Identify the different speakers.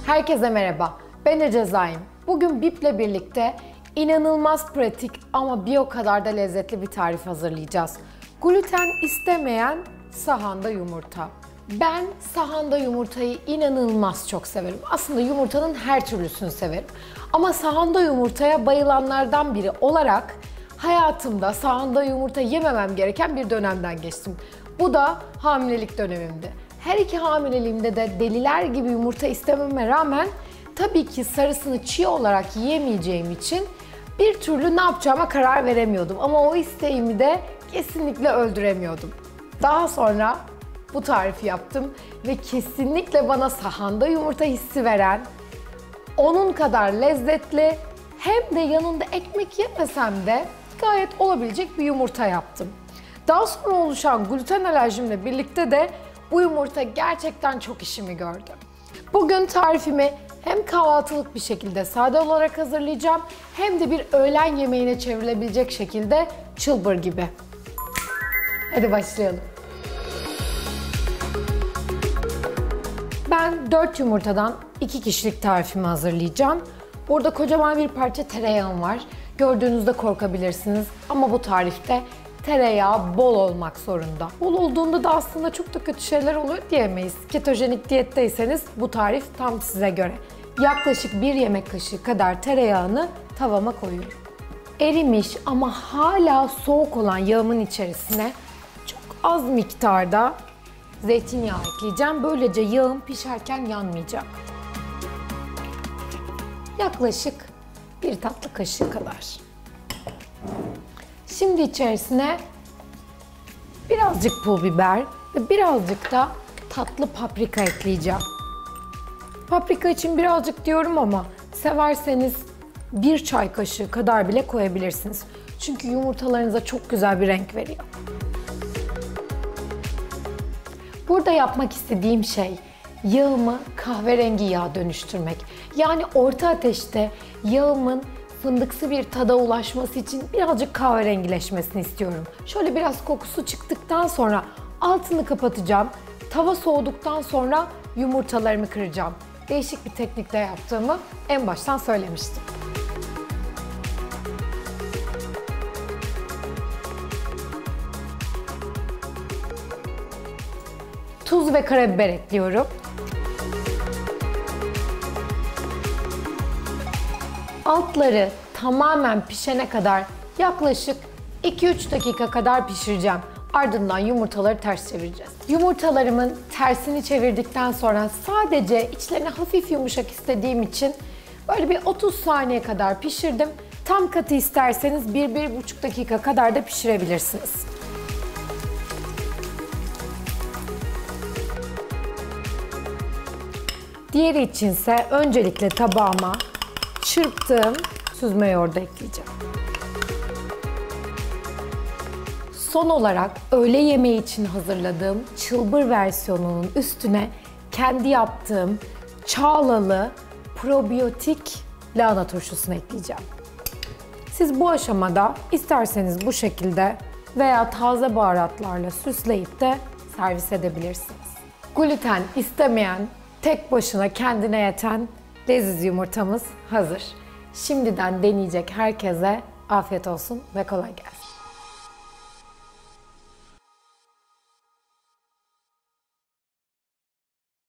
Speaker 1: Herkese merhaba, ben Ece Zaim. Bugün Bip'le birlikte inanılmaz pratik ama bir o kadar da lezzetli bir tarif hazırlayacağız. Gluten istemeyen sahanda yumurta. Ben sahanda yumurtayı inanılmaz çok severim. Aslında yumurtanın her türlüsünü severim. Ama sahanda yumurtaya bayılanlardan biri olarak hayatımda sahanda yumurta yememem gereken bir dönemden geçtim. Bu da hamilelik dönemimdi. Her iki hamileliğimde de deliler gibi yumurta istememe rağmen tabii ki sarısını çiğ olarak yiyemeyeceğim için bir türlü ne yapacağıma karar veremiyordum. Ama o isteğimi de kesinlikle öldüremiyordum. Daha sonra bu tarifi yaptım ve kesinlikle bana sahanda yumurta hissi veren, onun kadar lezzetli hem de yanında ekmek yemesem de gayet olabilecek bir yumurta yaptım. Daha sonra oluşan gluten alerjimle birlikte de bu yumurta gerçekten çok işimi gördü. Bugün tarifimi hem kahvaltılık bir şekilde sade olarak hazırlayacağım hem de bir öğlen yemeğine çevrilebilecek şekilde çılbır gibi. Hadi başlayalım. Ben 4 yumurtadan 2 kişilik tarifimi hazırlayacağım. Burada kocaman bir parça tereyağım var. Gördüğünüzde korkabilirsiniz ama bu tarifte tereyağı bol olmak zorunda. Bol olduğunda da aslında çok da kötü şeyler oluyor diyemeyiz. Ketojenik diyetteyseniz bu tarif tam size göre. Yaklaşık 1 yemek kaşığı kadar tereyağını tavama koyuyorum. Erimiş ama hala soğuk olan yağımın içerisine çok az miktarda zeytinyağı ekleyeceğim. Böylece yağım pişerken yanmayacak. Yaklaşık 1 tatlı kaşığı kadar. Şimdi içerisine birazcık pul biber ve birazcık da tatlı paprika ekleyeceğim. Paprika için birazcık diyorum ama severseniz 1 çay kaşığı kadar bile koyabilirsiniz. Çünkü yumurtalarınıza çok güzel bir renk veriyor. Burada yapmak istediğim şey yağımı kahverengi yağa dönüştürmek. Yani orta ateşte yağımın fındıksı bir tada ulaşması için birazcık kahverengileşmesini istiyorum. Şöyle biraz kokusu çıktıktan sonra altını kapatacağım. Tava soğuduktan sonra yumurtalarımı kıracağım. Değişik bir teknikle yaptığımı en baştan söylemiştim. Tuz ve karabiber ekliyorum. Altları tamamen pişene kadar yaklaşık 2-3 dakika kadar pişireceğim. Ardından yumurtaları ters çevireceğiz. Yumurtalarımın tersini çevirdikten sonra sadece içlerine hafif yumuşak istediğim için böyle bir 30 saniye kadar pişirdim. Tam katı isterseniz 1-1,5 dakika kadar da pişirebilirsiniz. Diğeri içinse öncelikle tabağıma çırptığım süzme yoğurdu ekleyeceğim. Son olarak öğle yemeği için hazırladığım çılbır versiyonunun üstüne kendi yaptığım çağlalı probiyotik lahana turşusunu ekleyeceğim. Siz bu aşamada isterseniz bu şekilde veya taze baharatlarla süsleyip de servis edebilirsiniz. Gluten istemeyen, tek başına kendine yeten leziz yumurtamız hazır. Şimdiden deneyecek herkese afiyet olsun ve kolay gelsin.